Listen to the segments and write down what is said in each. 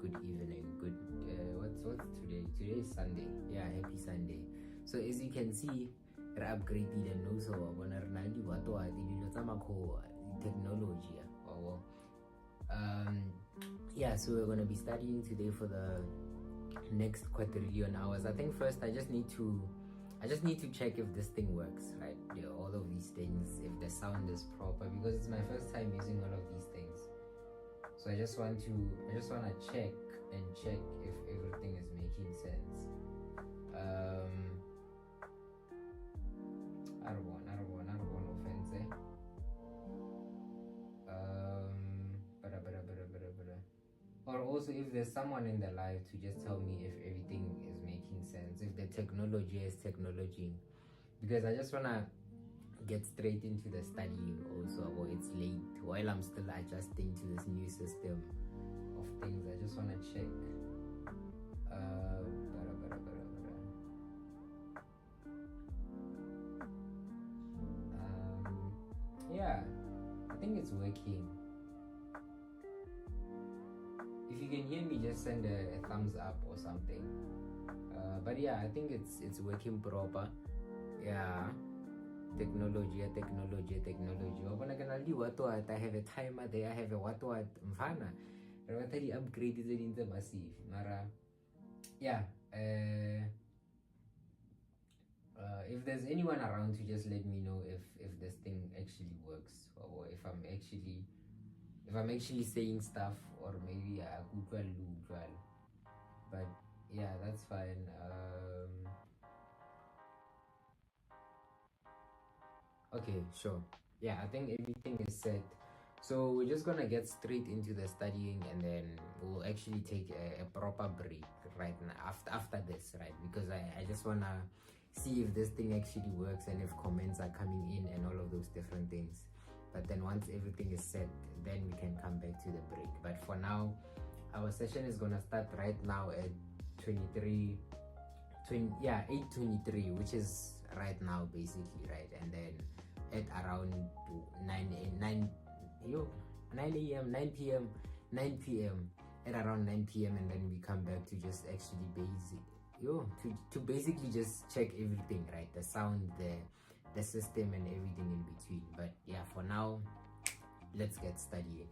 good evening, good what's today? Today is Sunday. Yeah, happy Sunday. So as you can see, re upgraded and also bona re na le dilo tsa makho technology. Yeah, so we're gonna be studying today for the next quadrillion hours. I think first I just need to check if this thing works, right? Yeah, all of these things, if the sound is proper, because it's my first time using all of these things. So I just want to check if everything is making sense. Arwan Ofentse. Or also if there's someone in the live to just tell me if everything is making sense, if the technology is technology, because I just wanna get straight into the studying also, or it's late while I'm still adjusting to this new system of things. I just wanna check. Yeah, I think it's working. If you can hear me, just send a thumbs up or something. But yeah, I think it's working proper. Yeah, technology. I have a timer there, I have a what mfana. The upgrade is in the massive. Mara, yeah. If there's anyone around to just let me know if this thing actually works, or if I'm actually saying stuff, or maybe I could well. But yeah, that's fine. Okay, sure. Yeah, I think everything is set. So we're just gonna get straight into the studying, and then we'll actually take a proper break right now after this, right? Because I just wanna see if this thing actually works and if comments are coming in and all of those different things. But then once everything is set, then we can come back to the break. But for now, our session is gonna start right now at 8:23, which is right now basically, right? And then at around 9 p.m. At around 9 p.m. and then we come back to just actually to basically just check everything, right? The sound, the system, and everything in between. But yeah, for now, let's get studying.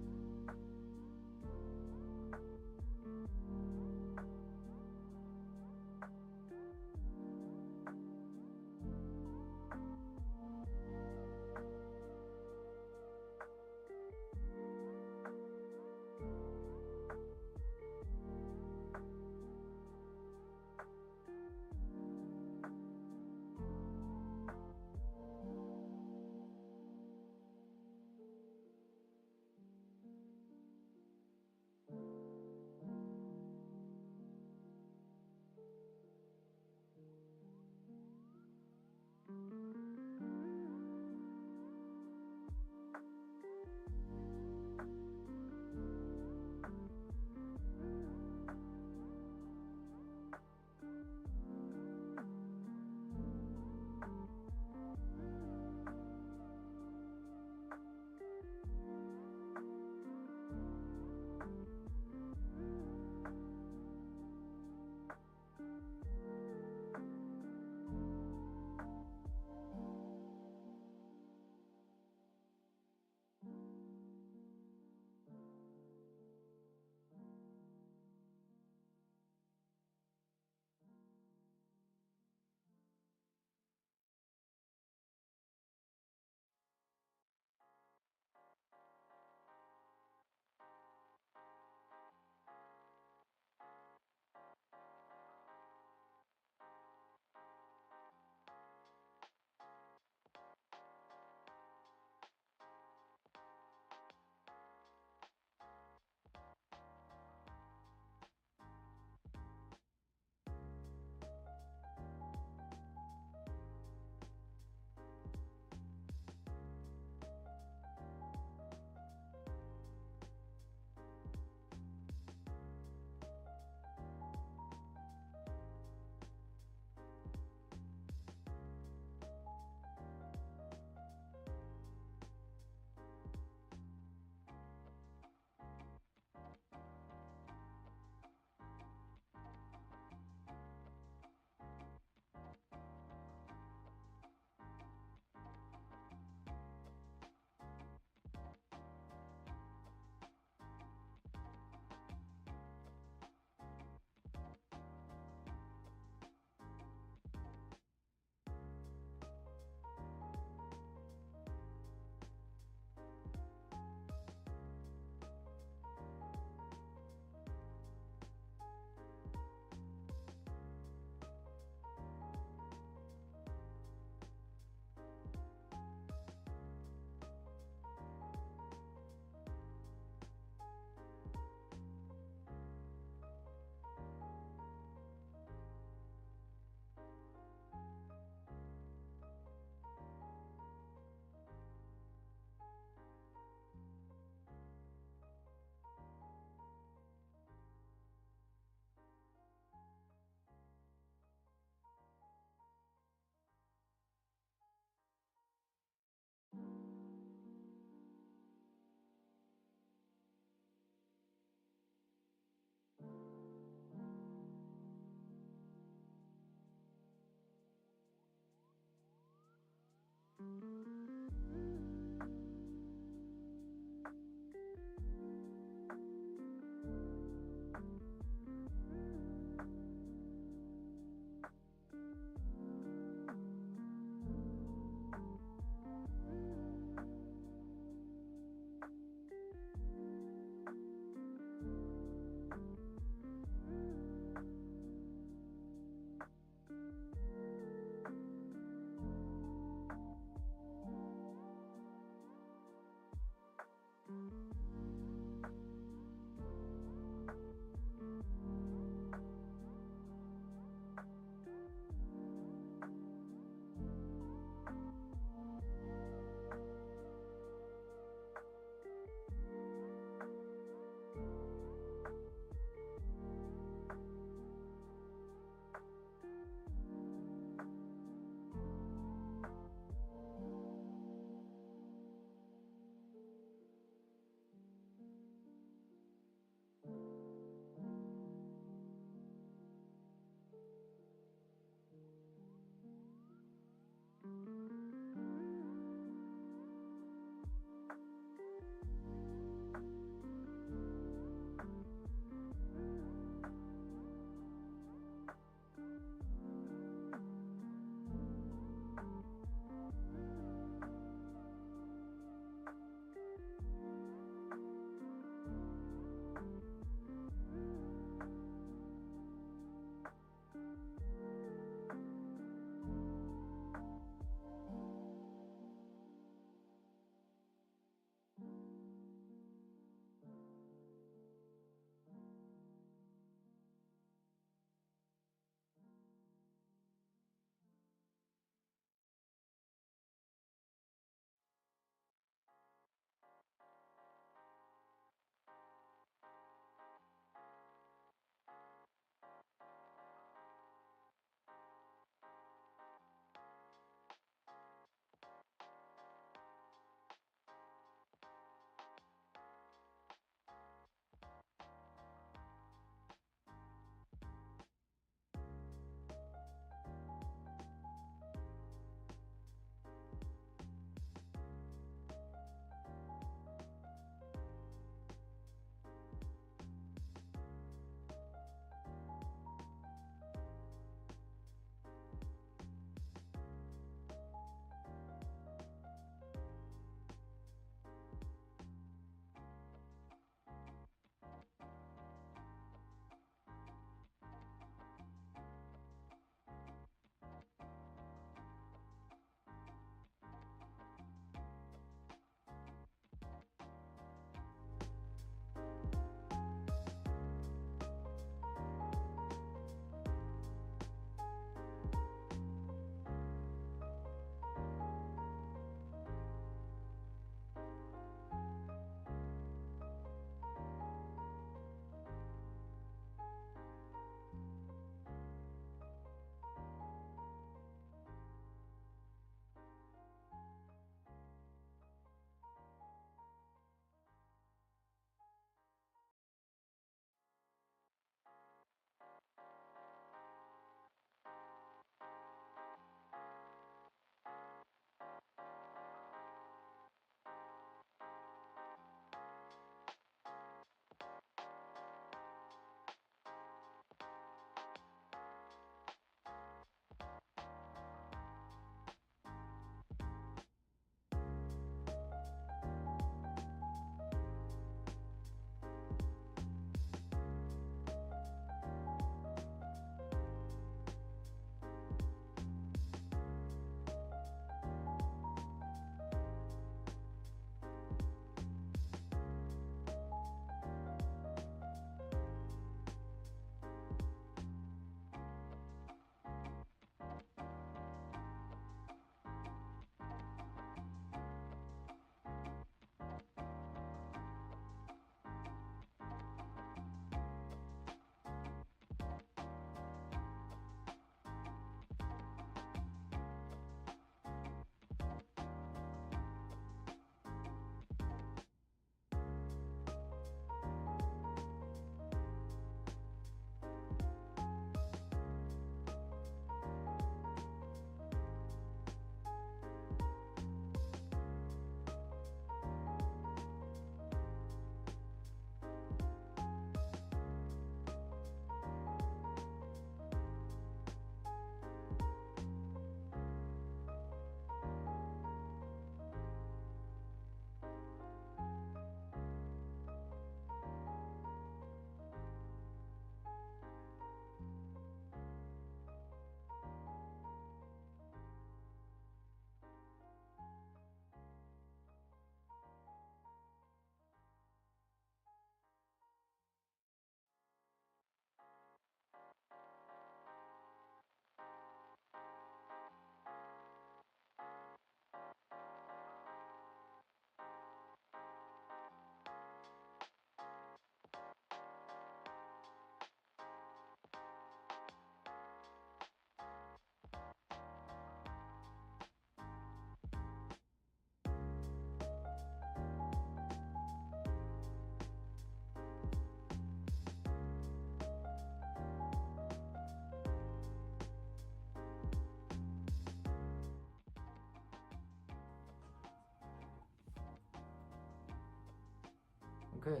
Okay,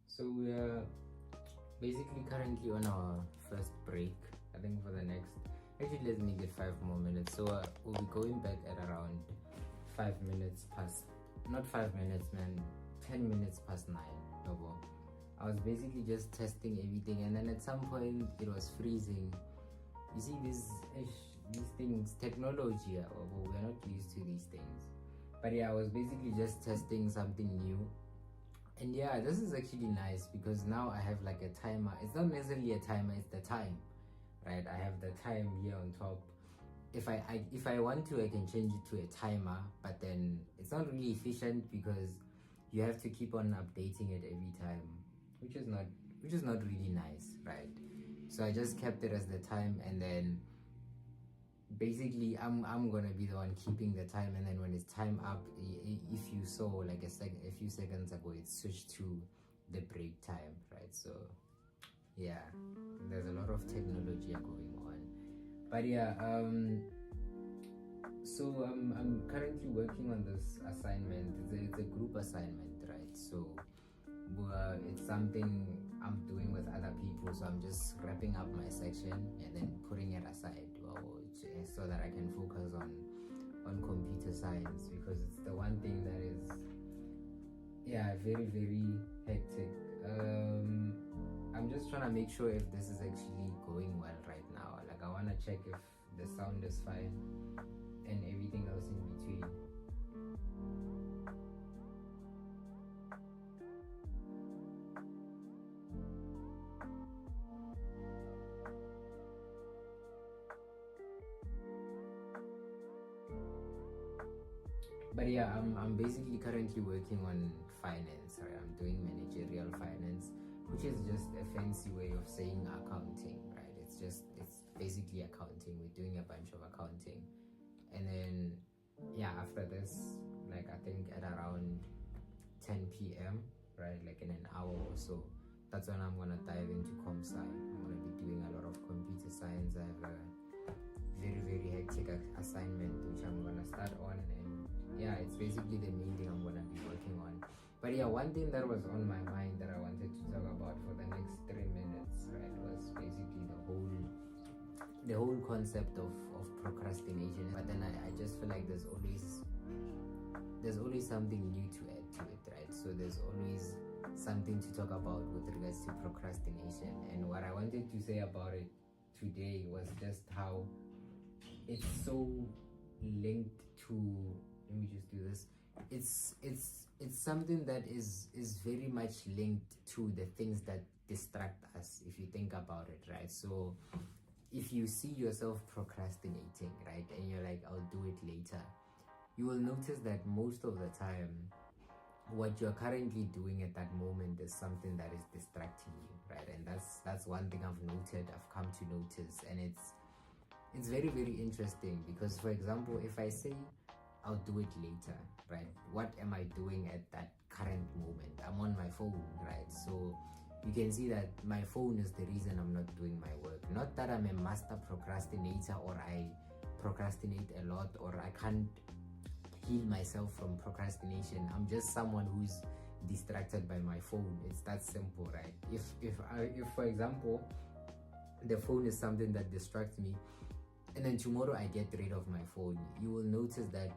so we are basically currently on our first break. I think for the next, actually let's make it 5 more minutes. So we'll be going back at around 5 minutes past, not 5 minutes, man, 10 minutes past 9. No more. I was basically just testing everything, and then at some point it was freezing. You see these things, technology, we're not used to these things. But yeah, I was basically just testing something new. And yeah, this is actually nice because now I have like a timer. It's not necessarily a timer, it's the time, right? I have the time here on top. If I want to, I can change it to a timer, but then it's not really efficient because you have to keep on updating it every time, which is not really nice, right? So I just kept it as the time, and then basically I'm gonna be the one keeping the time, and then when it's time up, if you saw like a few seconds ago, it switched to the break time, right? So yeah, there's a lot of technology going on, but yeah, so I'm currently working on this assignment. It's a group assignment, right? So it's something I'm doing with other people, so I'm just wrapping up my section and then putting it aside, so that I can focus on computer science, because it's the one thing that is very, very hectic. I'm just trying to make sure if this is actually going well right now. Like, I want to check if the sound is fine and everything else in between. But yeah, I'm basically currently working on finance, right? I'm doing managerial finance, which is just a fancy way of saying accounting, right? It's basically accounting. We're doing a bunch of accounting. And then yeah, after this, like I think at around 10 p.m., right? Like in an hour or so, that's when I'm gonna dive into comp-sci. I'm gonna be doing a lot of computer science. I have a very, very hectic assignment which I'm gonna start on, and yeah, it's basically the main thing I'm gonna be working on. But yeah, one thing that was on my mind that I wanted to talk about for the next 3 minutes, right, was basically the whole concept of procrastination. But then I just feel like there's always something new to add to it, right? So there's always something to talk about with regards to procrastination. And what I wanted to say about it today was just how it's so linked to, let me just do this, it's something that is very much linked to the things that distract us, if you think about it, right? So if you see yourself procrastinating, right, and you're like, I'll do it later, you will notice that most of the time what you're currently doing at that moment is something that is distracting you, right? And that's one thing I've come to notice. And it's very, very interesting because, for example, if I say I'll do it later, right, what am I doing at that current moment? I'm on my phone, right? So you can see that my phone is the reason I'm not doing my work. Not that I'm a master procrastinator or I procrastinate a lot or I can't heal myself from procrastination. I'm just someone who's distracted by my phone. It's that simple, right? If for example, the phone is something that distracts me, and then tomorrow I get rid of my phone, you will notice that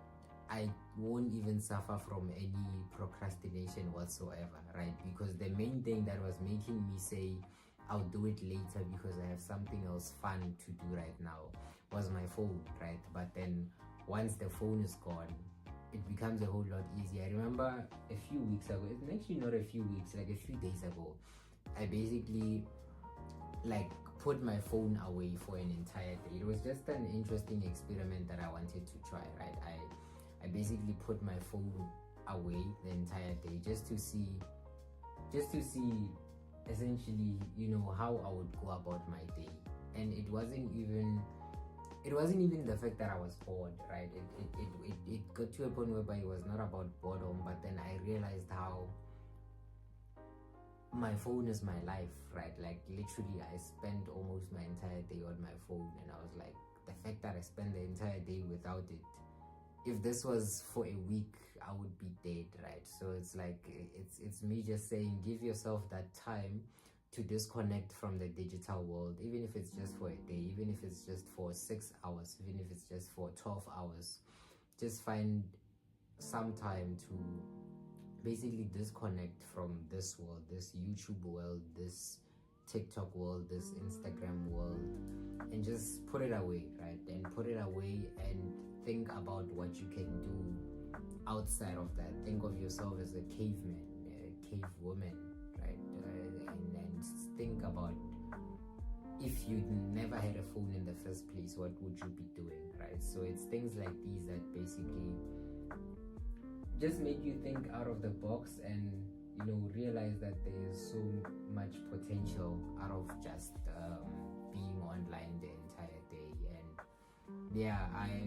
I won't even suffer from any procrastination whatsoever, right? Because the main thing that was making me say I'll do it later because I have something else fun to do right now was my phone, right? But then once the phone is gone, it becomes a whole lot easier. I remember a few weeks ago, it's actually not a few weeks, like a few days ago, I basically like put my phone away for an entire day. It was just an interesting experiment that I wanted to try, right? I basically put my phone away the entire day just to see essentially, you know, how I would go about my day. And it wasn't even the fact that I was bored, right? It got to a point whereby it was not about boredom, but then I realized how my phone is my life, right? Like literally I spend almost my entire day on my phone, and I was like, the fact that I spend the entire day without it if this was for a week, I would be dead, right? So it's like, it's me just saying, give yourself that time to disconnect from the digital world, even if it's just for a day, even if it's just for 6 hours, even if it's just for 12 hours. Just find some time to basically disconnect from this world, this YouTube world, this TikTok world, this Instagram world, and just put it away, right? And put it away and think about what you can do outside of that. Think of yourself as a caveman, a cave woman, right? And think about, if you never had a phone in the first place, what would you be doing, right? So it's things like these that basically just make you think out of the box and, you know, realize that there is so much potential out of just being online the entire day. And yeah,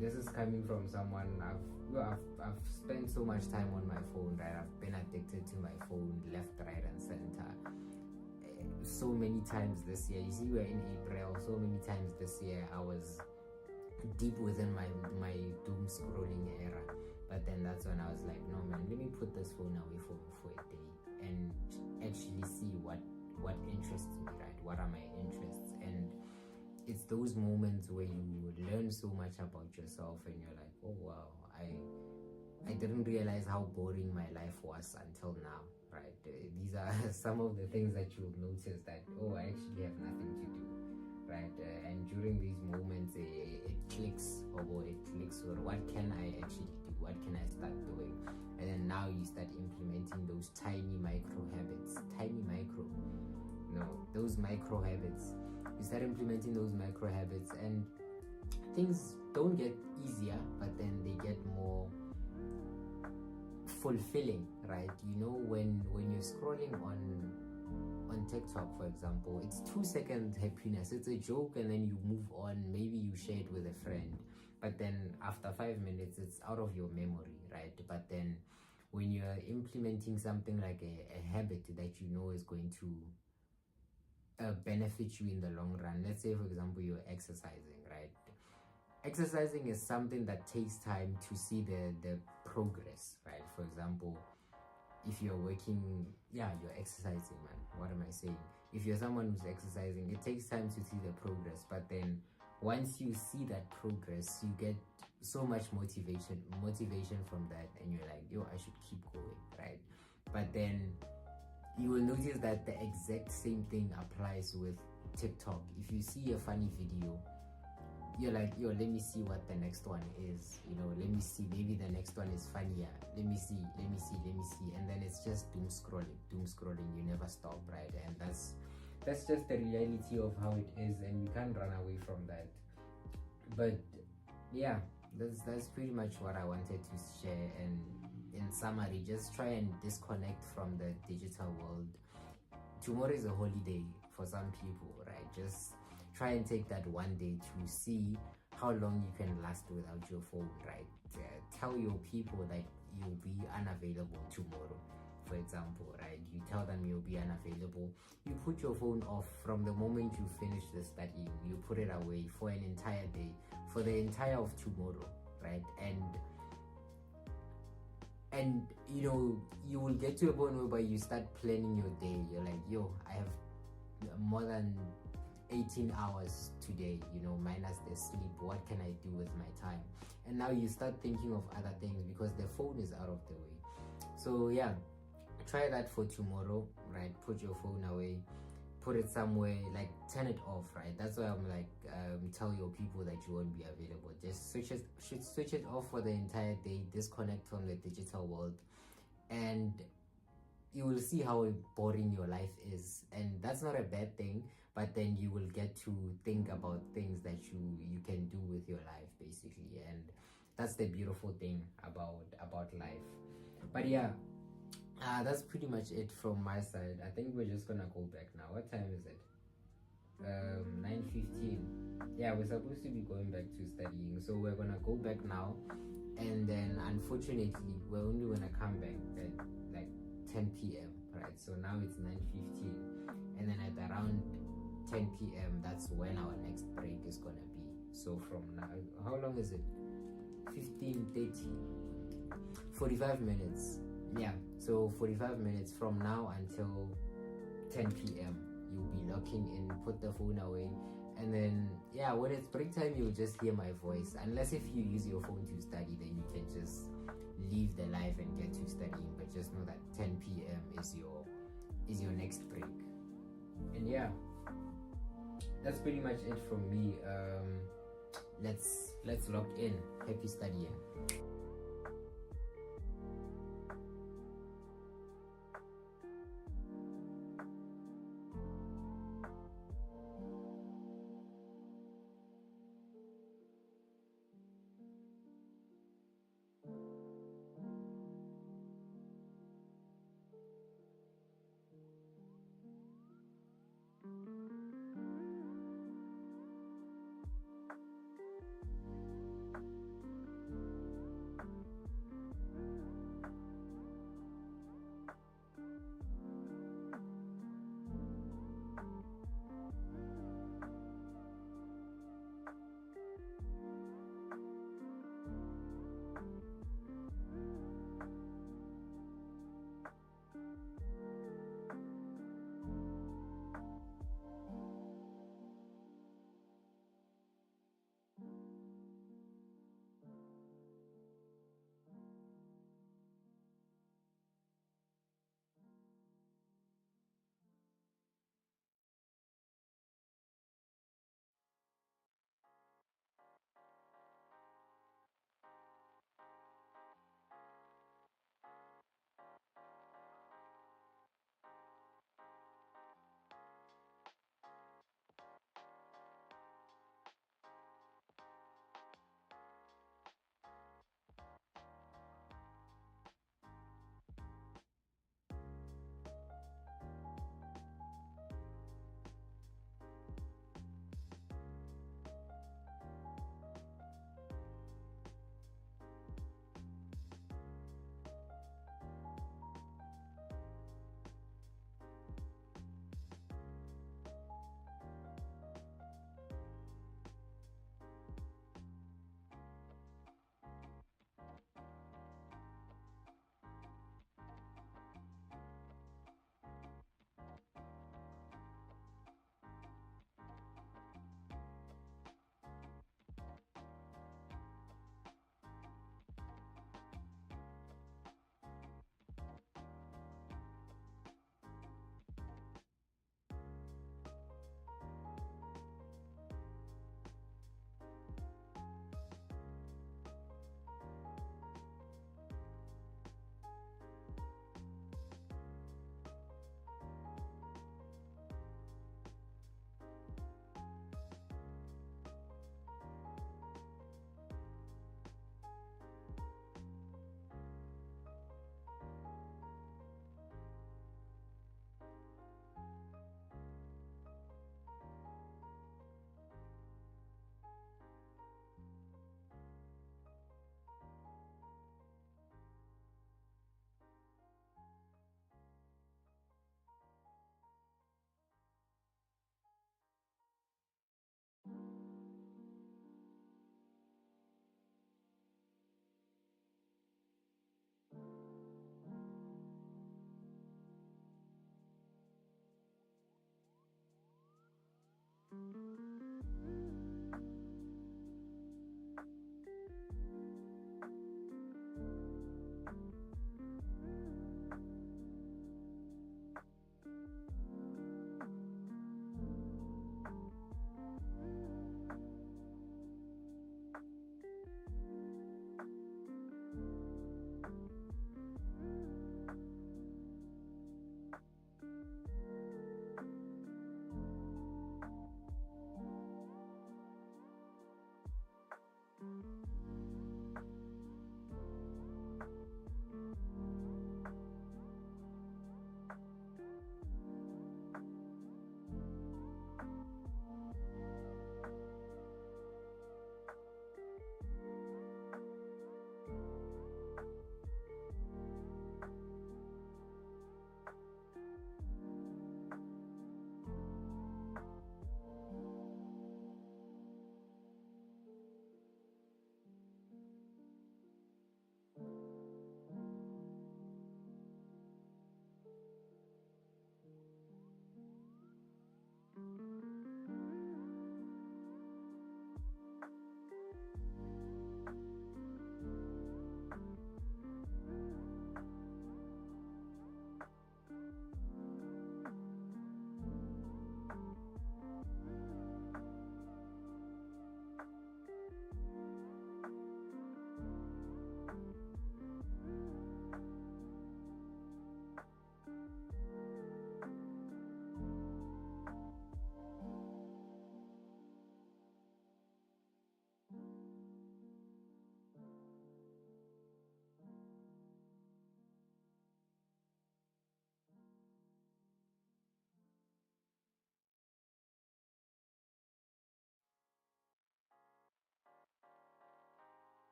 this is coming from someone, I've spent so much time on my phone, right? I've been addicted to my phone left, right, and center. So many times this year, you see, we're in April, so many times this year I was deep within my doom scrolling era. But then that's when I was like, no man, let me put this phone away for a day and actually see what interests me, right? What are my interests? And it's those moments where you learn so much about yourself and you're like, oh wow, I didn't realize how boring my life was until now, right? These are some of the things that you'll notice, that, oh, I actually have nothing to do, right? And during these moments, it clicks, or what can I actually do? What can I start doing? And then now you start implementing those tiny micro habits, those micro habits. You start implementing those micro habits, and things don't get easier, but then they get more fulfilling, right? You know, when you're scrolling on TikTok, for example, it's 2 second happiness, it's a joke, and then you move on. Maybe you share it with a friend, but then after 5 minutes it's out of your memory, right? But then when you're implementing something like a habit that you know is going to benefit you in the long run, let's say for example you're exercising, right? Exercising is something that takes time to see the progress, right? For example, if you're working, you're exercising, man. What am I saying? If you're someone who's exercising, it takes time to see the progress, but then once you see that progress, you get so much motivation from that, and you're like, yo, I should keep going, right? But then you will notice that the exact same thing applies with TikTok. If you see a funny video, you're like, yo, let me see what the next one is, you know, let me see, maybe the next one is funnier, let me see, and then it's just doom scrolling, you never stop, right? And that's just the reality of how it is, and you can't run away from that. But yeah, that's pretty much what I wanted to share. And in summary, just try and disconnect from the digital world. Tomorrow is a holiday for some people, right? Just try and take that one day to see how long you can last without your phone, right? Tell your people that you'll be unavailable tomorrow, for example, right? You tell them you'll be unavailable. You put your phone off from the moment you finish the study. You put it away for an entire day, for the entire of tomorrow, right? And you know, you will get to a point where you start planning your day. You're like, yo, I have more than 18 hours today, you know, minus the sleep. What can I do with my time? And now you start thinking of other things because the phone is out of the way. So yeah, try that for tomorrow, right? Put your phone away, put it somewhere, like turn it off, right? That's why I'm like, tell your people that you won't be available. Just switch it off for the entire day. Disconnect from the digital world, and you will see how boring your life is. And that's not a bad thing, but then you will get to think about things that you can do with your life, basically. And that's the beautiful thing about life. But yeah, that's pretty much it from my side. I think we're just gonna go back now. What time is it? 9:15. Yeah, we're supposed to be going back to studying, so we're gonna go back now. And then unfortunately we're only gonna come back at like 10 p.m, right? So now it's 9:15, and then at around 10 p.m, that's when our next break is gonna be. So from now, how long is it? 15, 30, 45 minutes. Yeah, so 45 minutes from now until 10 p.m. You'll be locking in, put the phone away, and then yeah, when it's break time, you'll just hear my voice. Unless if you use your phone to study, then you can just leave the live and get to studying. But just know that 10 p.m. is your next break. And yeah, that's pretty much it from me. Let's lock in. Happy studying.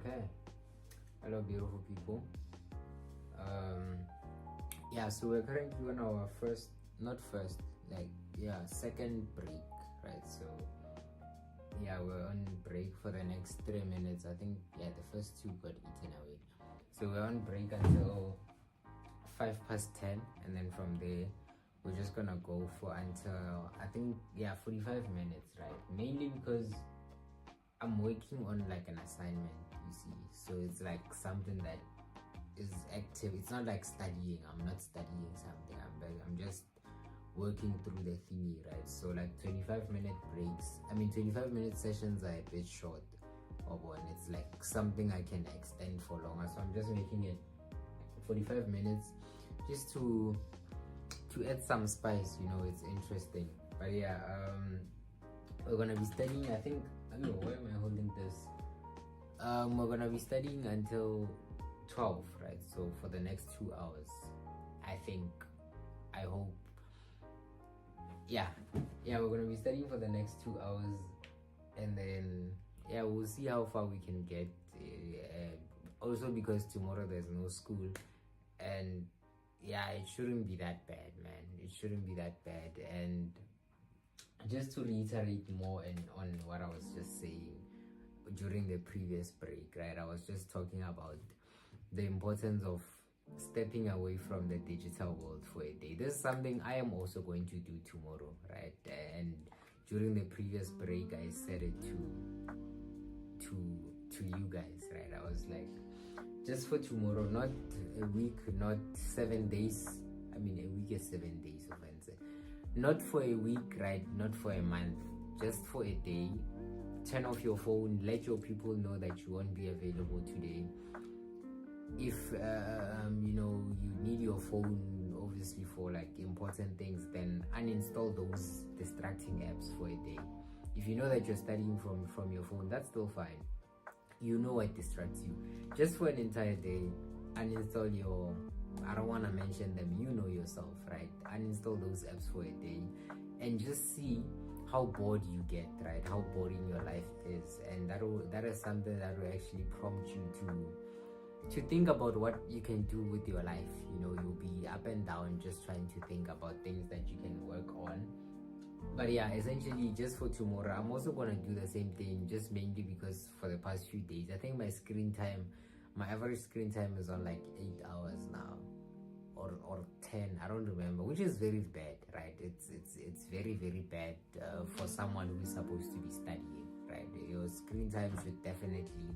Okay. Hello, beautiful people. Yeah, so we're currently on our first, not first, like second break, right? So yeah, we're on break for the next 3 minutes. I think the first two got eaten away. So we're on break until 10:05, and then from there we're just gonna go for until I think 45 minutes, right? Mainly because I'm working on like an assignment, you see, so it's like something that is active. It's not like studying. I'm not studying something. I'm just working through the theory, right? So like 25-minute breaks. 25-minute sessions are a bit short, or when it's like something I can extend for longer. So I'm just making it 45 minutes, just to add some spice. It's interesting. But we're gonna be studying. I think. I don't know, why am I holding this? We're gonna be studying until 12, right? So for the next 2 hours, I hope. We're gonna be studying for the next 2 hours, and then we'll see how far we can get. Also because tomorrow there's no school, and it shouldn't be that bad, man. It shouldn't be that bad. And just to reiterate more on what I was just saying during the previous break, right? I was just talking about the importance of stepping away from the digital world for a day. This is something I am also going to do tomorrow, right? And during the previous break, I said it to you guys, right? I was like, just for tomorrow, not a week, not 7 days. A week is 7 days, Ofentse. Not for a week, right? Not for a month, just for a day. Turn off your phone, let your people know that you won't be available today. If you need your phone obviously for like important things, then uninstall those distracting apps for a day. If you know that you're studying from your phone, that's still fine. You know what distracts you. Just for an entire day, uninstall your, I don't want to mention them, you know yourself, right? Uninstall those apps for a day and just see how bored you get, right? How boring your life is. And that is something that will actually prompt you to think about what you can do with your life. You'll be up and down just trying to think about things that you can work on. But essentially just for tomorrow, I'm also going to do the same thing, just mainly because for the past few days, I think my average screen time is on like 8 hours now, or 10, I don't remember, which is very bad, right? It's very, very bad for someone who is supposed to be studying, right? Your screen time should definitely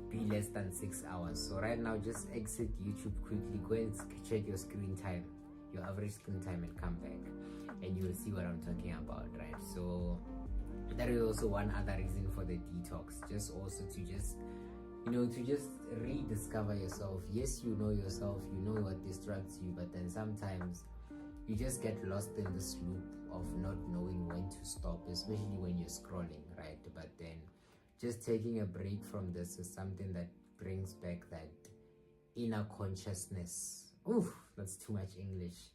be less than 6 hours. So right now, just exit YouTube quickly, go and check your screen time, your average screen time, and come back, and you will see what I'm talking about, right? So that is also one other reason for the detox, just also to just rediscover yourself. Yes, you know yourself, you know what distracts you, but then sometimes you just get lost in this loop of not knowing when to stop, especially when you're scrolling, right? But then just taking a break from this is something that brings back that inner consciousness. Oof, that's too much English.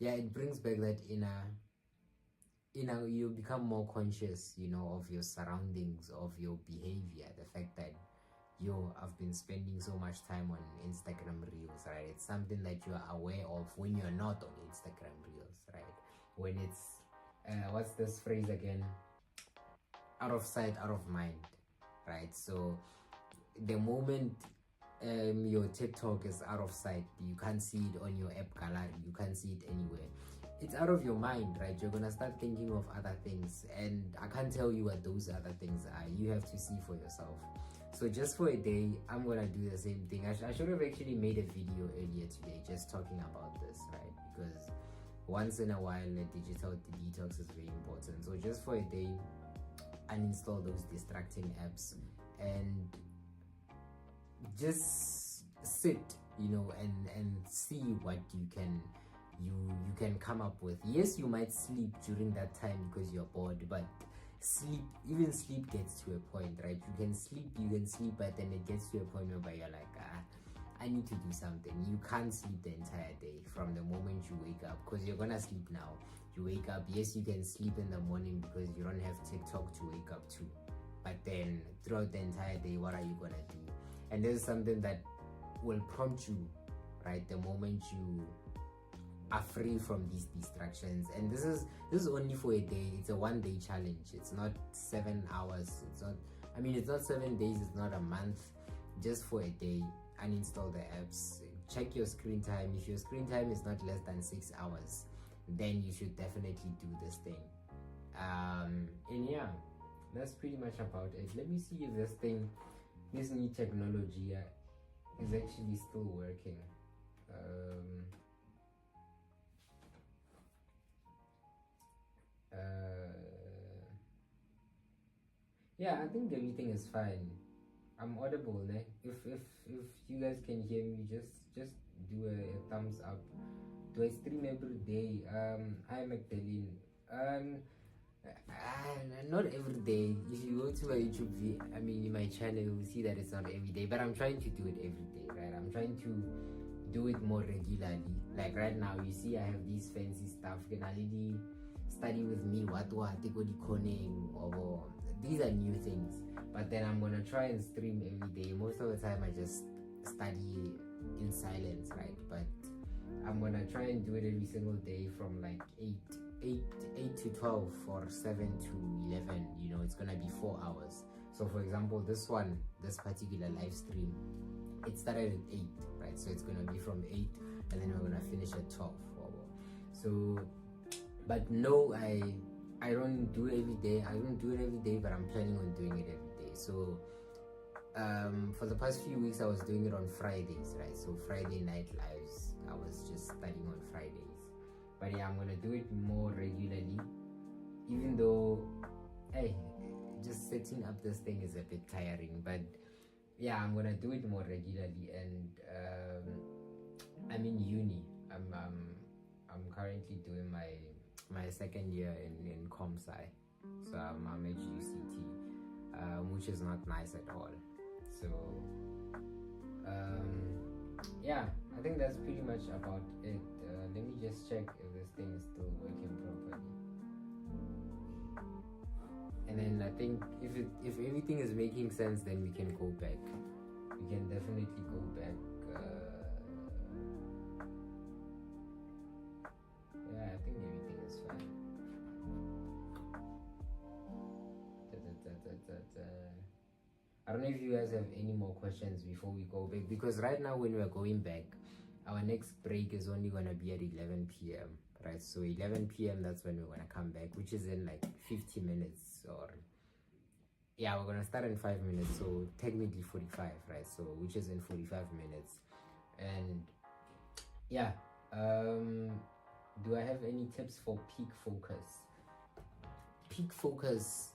It brings back that inner, you become more conscious, of your surroundings, of your behavior, the fact that I've been spending so much time on Instagram Reels, right? It's something that you are aware of when you're not on Instagram Reels, right? When it's, what's this phrase again? Out of sight, out of mind, right? So the moment your TikTok is out of sight, you can't see it on your app gallery, you can't see it anywhere. It's out of your mind, right? You're gonna start thinking of other things, and I can't tell you what those other things are. You have to see for yourself. So just for a day, I'm gonna do the same thing. I should have actually made a video earlier today just talking about this, right? Because once in a while, a digital detox is very important. So just for a day, uninstall those distracting apps and just sit, and see what you can come up with. Yes, you might sleep during that time because you're bored, but even sleep gets to a point, right? You can sleep, but then it gets to a point where you're like, I need to do something. You can't sleep the entire day from the moment you wake up, because you're gonna sleep now. You wake up, yes, you can sleep in the morning because you don't have TikTok to wake up to, but then throughout the entire day, what are you gonna do? And this is something that will prompt you, right? The moment you are free from these distractions. And this is only for a day. It's a 1-day challenge. It's not 7 hours. It's not 7 days. It's not a month. Just for a day, uninstall the apps, check your screen time. If your screen time is not less than 6 hours, then you should definitely do this thing. And yeah, that's pretty much about it. Let me see if this new technology is actually still working. Yeah, I think everything is fine. I'm audible, ne? If you guys can hear me, just do a thumbs up. Do I stream every day? Hi Magdalene. Not every day. If you go to my my channel, you'll see that it's not every day. But I'm trying to do it every day, right? I'm trying to do it more regularly. Like right now, you see, I have these fancy stuff. You can already study with me. What or these are new things. But then I'm gonna try and stream every day. Most of the time, I just study in silence, right? But I'm gonna try and do it every single day from like 8 to 12 or 7 to 11. You know, it's gonna be 4 hours. So for example, this particular live stream, it started at 8, right? So it's gonna be from 8 and then we're gonna finish at 12. So, but no, I don't do it every day. I don't do it every day, but I'm planning on doing it every day. So for the past few weeks, I was doing it on Fridays, right? So Friday night lives, I was just studying on Fridays. But yeah, I'm gonna do it more regularly, even though, hey, just setting up this thing is a bit tiring. But yeah, I'm gonna do it more regularly. And I'm in uni. I'm currently doing my second year in comp-sci. So I'm HUCT, which is not nice at all. So yeah, I think that's pretty much about it. Let me just check if this thing is still working properly. And then I think if everything is making sense, then we can go back. We can definitely go back. Yeah, I think everything is fine. I don't know if you guys have any more questions before we go back, because right now when we're going back, our next break is only gonna be at 11 p.m. right? So 11 p.m. that's when we're gonna come back, which is in like 50 minutes, or yeah, we're gonna start in 5 minutes, so technically 45, right? So which is in 45 minutes. And yeah, do I have any tips for peak focus? Peak focus,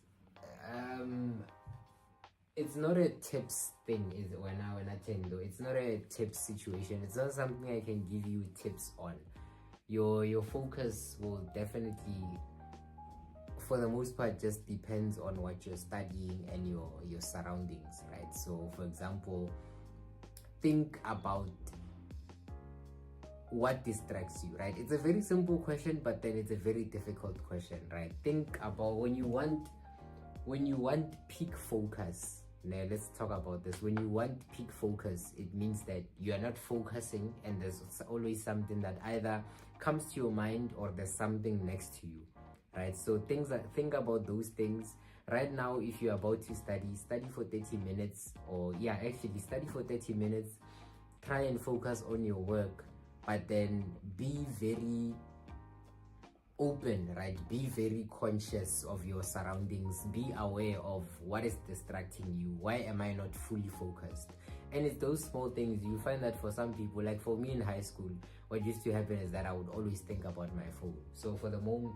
it's not a tips thing, is when I tend though. It's not a tips situation. It's not something I can give you tips on. Your focus will definitely, for the most part, just depends on what you're studying and your surroundings, right? So for example, think about what distracts you, right? It's a very simple question, but then it's a very difficult question, right? Think about when you want peak focus. Now let's talk about this. When you want peak focus, it means that you are not focusing, and there's always something that either comes to your mind or there's something next to you, right? So think about those things. Right now, if you're about to study for 30 minutes, or yeah, actually study for 30 minutes. Try and focus on your work, but then be very open, right? Be very conscious of your surroundings. Be aware of what is distracting you. Why am I not fully focused? And it's those small things. You find that for some people, like for me in high school, what used to happen is that I would always think about my phone. So for the moment,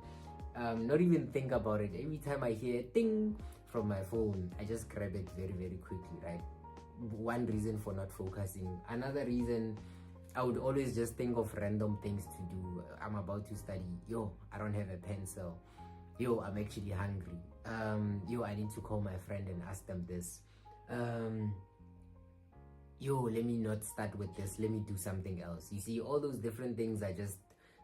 not even think about it. Every time I hear a ding from my phone, I just grab it very, very quickly, right? One reason for not focusing. Another reason, I would always just think of random things to do. I'm about to study. Yo, I don't have a pencil. Yo, I'm actually hungry. Yo, I need to call my friend and ask them this. Yo, let me not start with this. Let me do something else. You see, all those different things are just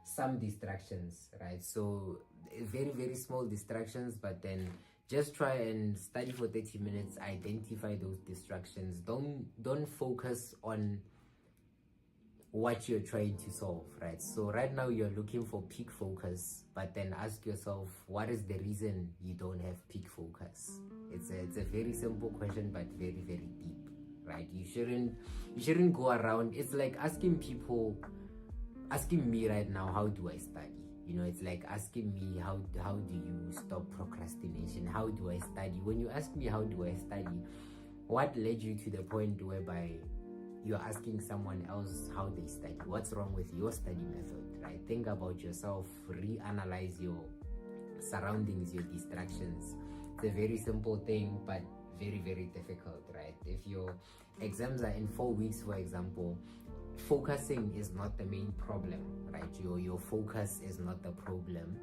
some distractions, right? So very, very small distractions, but then just try and study for 30 minutes. Identify those distractions. Don't focus on what you're trying to solve, right? So right now you're looking for peak focus, but then ask yourself, what is the reason you don't have peak focus? It's a very simple question, but very, very deep, right? You shouldn't go around. It's like asking me right now, how do I study? You know, it's like asking me, how do you stop procrastination? How do I study? When you ask me how do I study, what led you to the point whereby you're asking someone else how they study? What's wrong with your study method, right? Think about yourself, reanalyze your surroundings, your distractions. It's a very simple thing, but very, very difficult, right? If your exams are in 4 weeks, for example, focusing is not the main problem, right? Your focus is not the problem.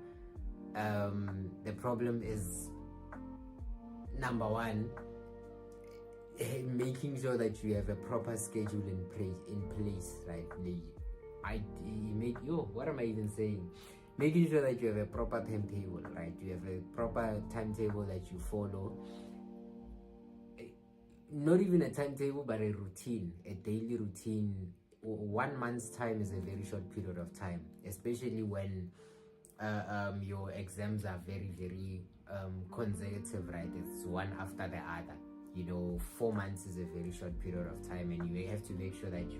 The problem is, number one, making sure that you have a proper schedule in place, right? What am I even saying? Making sure that you have a proper timetable, right? You have a proper timetable that you follow. Not even a timetable, but a routine, a daily routine. 1 month's time is a very short period of time, especially when your exams are very, very consecutive, right? It's one after the other. 4 months is a very short period of time, and you have to make sure that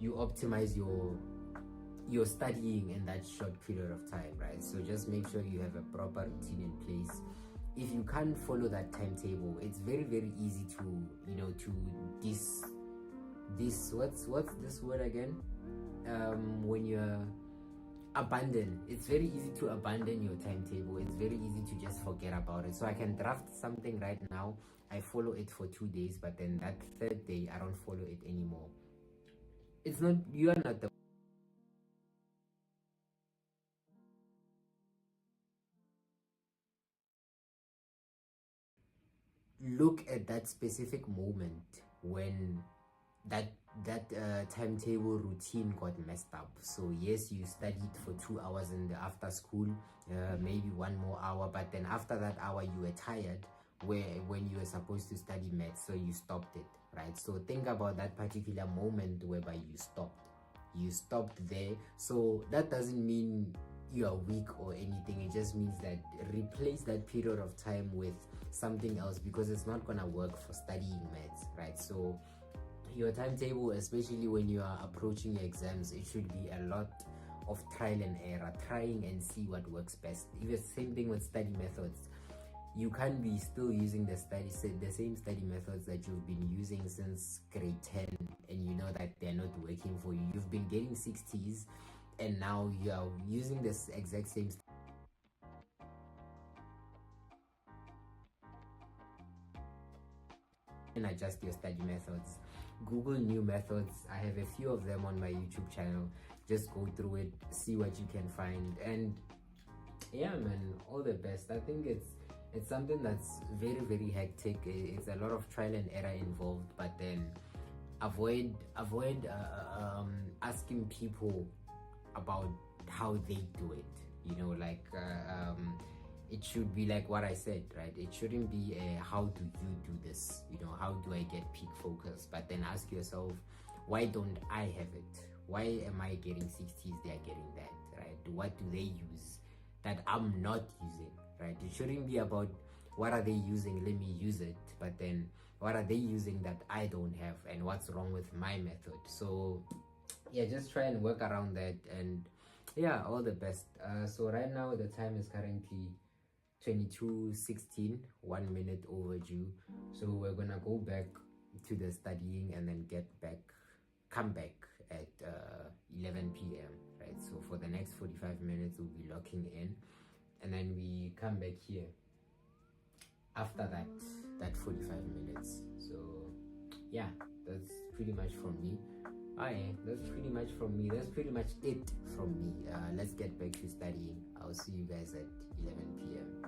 you optimize your studying in that short period of time, right? So just make sure you have a proper routine in place. If you can't follow that timetable, it's very, very easy to what's this word again? When you're abandon. It's very easy to abandon your timetable. It's very easy to just forget about it. So I can draft something right now, I follow it for 2 days, but then that third day I don't follow it anymore. You are not the look at that specific moment when that timetable routine got messed up. So yes, you studied for 2 hours in the after school, maybe 1 more hour, but then after that hour you were tired when you were supposed to study math, so you stopped it, right? So think about that particular moment whereby you stopped there. So that doesn't mean you are weak or anything. It just means that replace that period of time with something else, because it's not gonna work for studying maths, right? So your timetable, especially when you are approaching your exams, it should be a lot of trial and error, trying and see what works best. Even same thing with study methods. You can't be still using the same study methods that you've been using since grade 10, and you know that they're not working for you. You've been getting 60s, and now you are using this exact same and adjust your study methods. Google new methods. I have a few of them on my YouTube channel. Just go through it, see what you can find, and yeah, man, all the best. I think it's something that's very, very hectic. It's a lot of trial and error involved, but then avoid asking people about how they do it. It should be like what I said, right? It shouldn't be a how do you do this, how do I get peak focus? But then ask yourself, why don't I have it? Why am I getting 60s, they are getting that, right? What do they use that I'm not using, right? It shouldn't be about what are they using, let me use it, but then what are they using that I don't have, and what's wrong with my method? So yeah, just try and work around that, and yeah, all the best. So right now the time is currently 22:16, 1 minute overdue. So we're gonna go back to the studying and then come back at 11 p.m, right? So for the next 45 minutes we'll be locking in, and then we come back here after that 45 minutes. So yeah, that's pretty much from me. That's pretty much from me. That's pretty much it from me. Let's get back to studying. I'll see you guys at 11 p.m.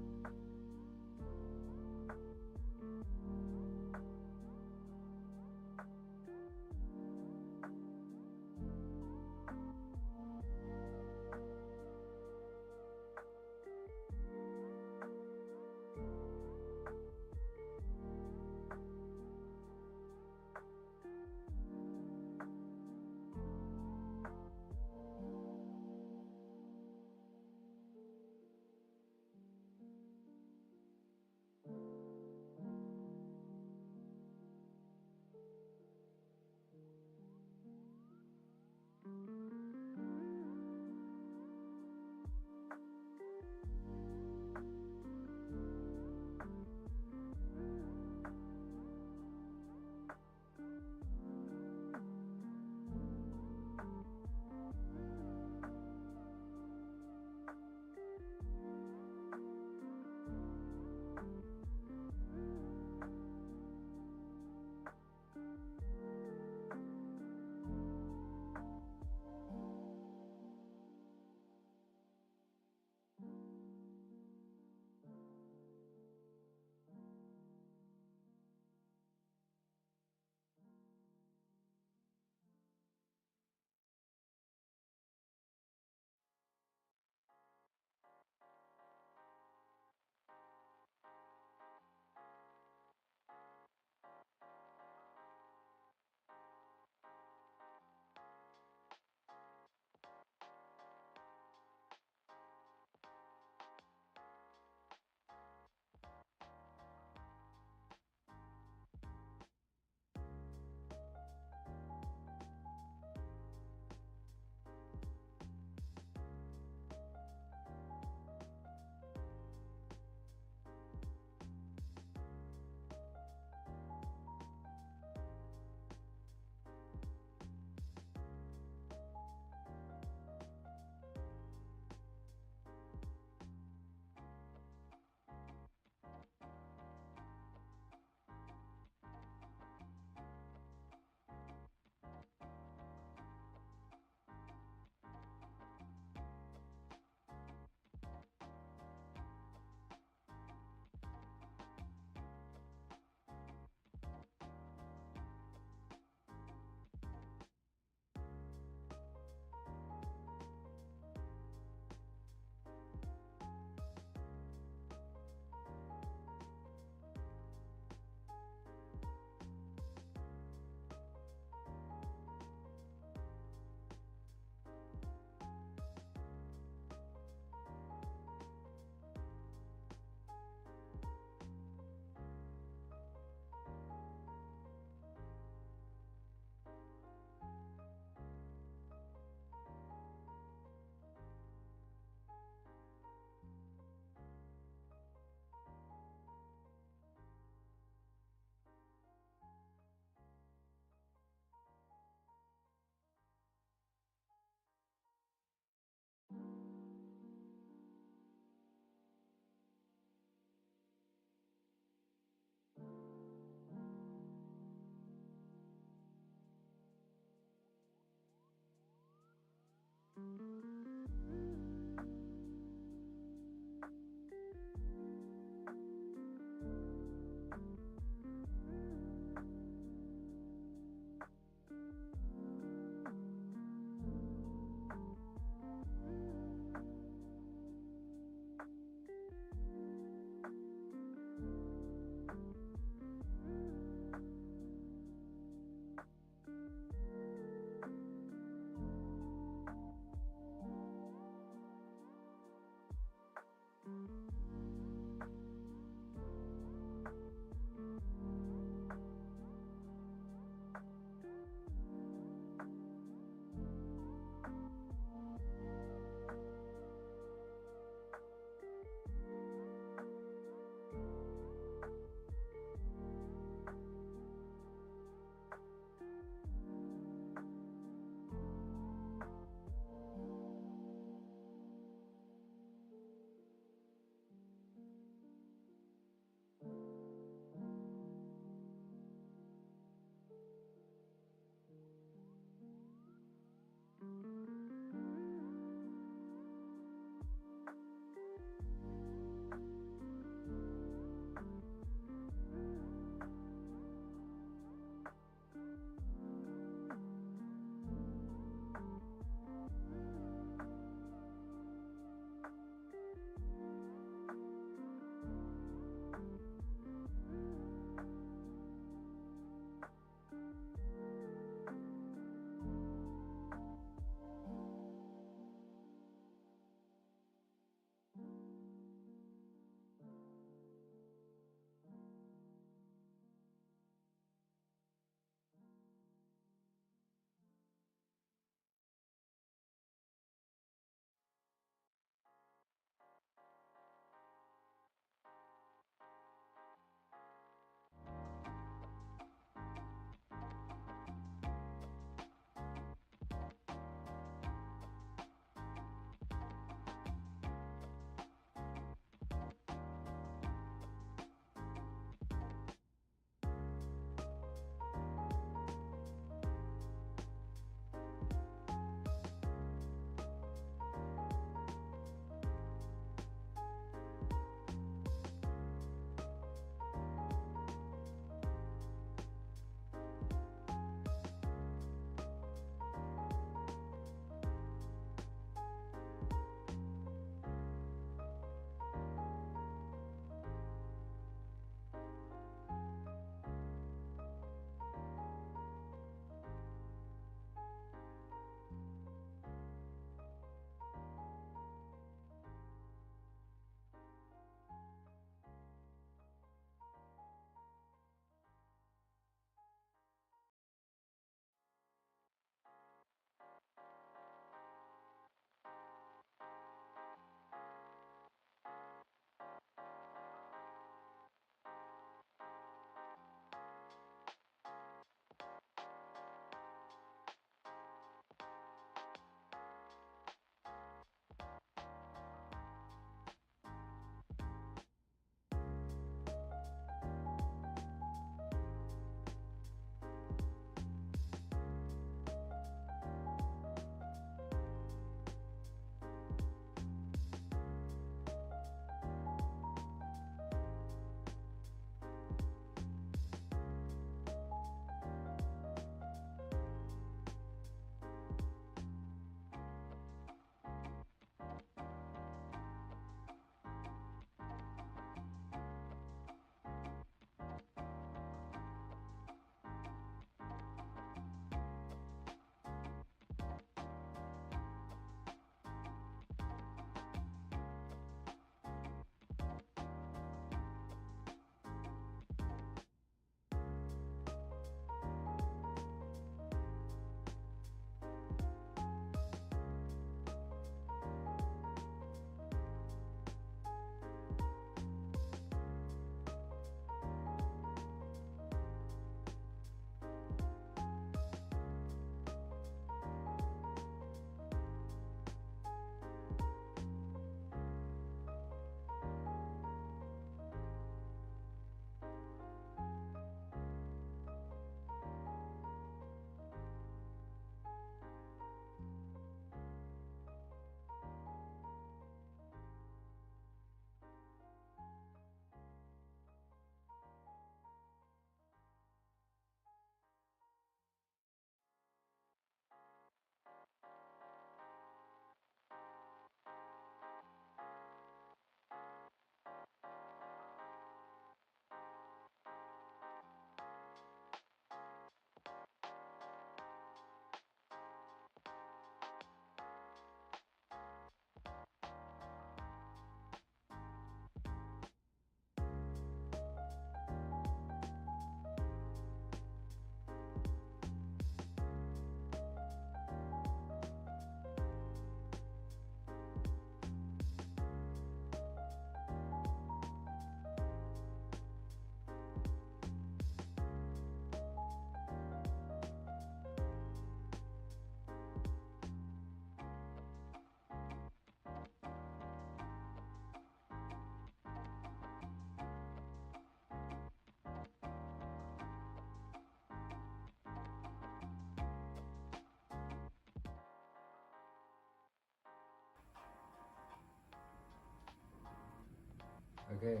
Okay,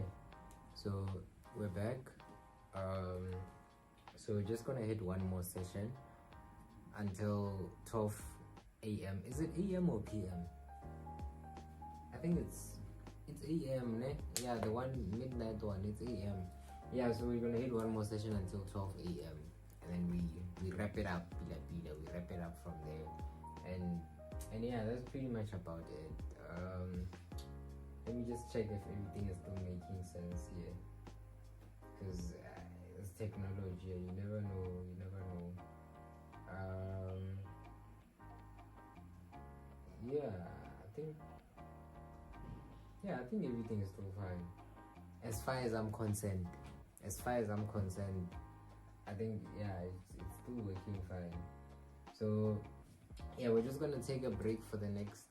so we're back. So we're just gonna hit one more session until 12 a.m. Is it a.m. or p.m.? I think it's a.m. Ne? Yeah, the one midnight one. It's a.m. Yeah, so we're gonna hit one more session until 12 a.m. and then we wrap it up. We wrap it up from there, and yeah, that's pretty much about it. Let me just check if everything is still making sense here, because it's technology. You never know. Yeah, I think everything is still fine. As far as I'm concerned, I think it's still working fine. So yeah, we're just gonna take a break for the next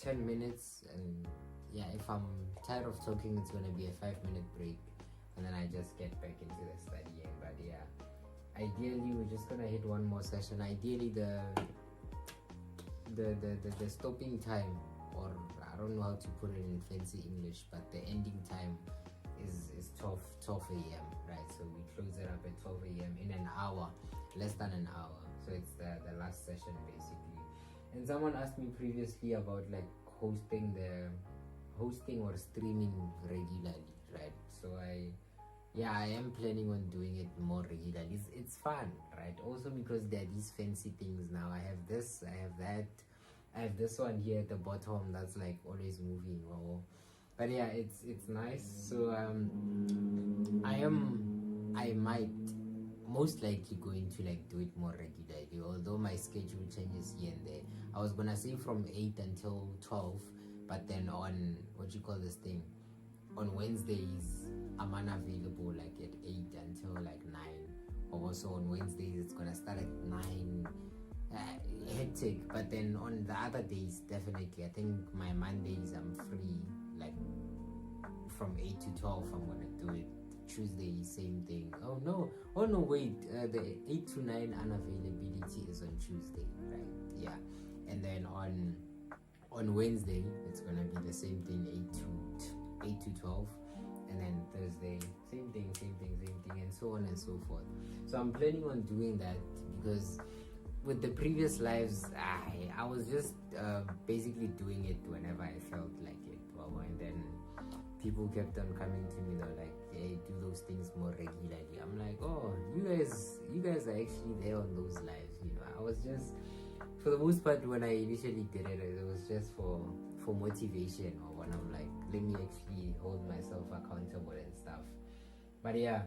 10 minutes, and yeah, if I'm tired of talking, it's gonna be a 5-minute break, and then I just get back into the studying. But yeah, ideally we're just gonna hit one more session. Ideally the stopping time, or I don't know how to put it in fancy English, but the ending time is 12 a.m. right? So we close it up at 12 a.m. in an hour, less than an hour. So it's the last session basically. And someone asked me previously about like hosting or streaming regularly, right? So I am planning on doing it more regularly. It's fun, right? Also because there are these fancy things now. I have this, I have that, I have this one here at the bottom that's like always moving. But yeah, it's nice. So I might most likely going to like do it more regularly, although my schedule changes here and there. I was gonna say from 8 until 12, but then on on Wednesdays I'm unavailable like at 8 until like 9. Also on Wednesdays it's gonna start at 9. Hectic. But then on the other days, definitely I think my Mondays I'm free, like from 8 to 12 I'm gonna do it. Tuesday same thing. Oh no, wait, the 8 to 9 unavailability is on Tuesday, right? Yeah. And then on Wednesday it's gonna be the same thing, 8 to 12. And then Thursday same thing, and so on and so forth. So I'm planning on doing that, because with the previous lives I was just basically doing it whenever I felt like it. And then people kept on coming to me, they're like, hey, do those things more regularly. I'm like, oh, you guys are actually there on those lives, I was just, for the most part, when I initially did it, it was just for motivation, or when I'm like, let me actually hold myself accountable and stuff. But yeah,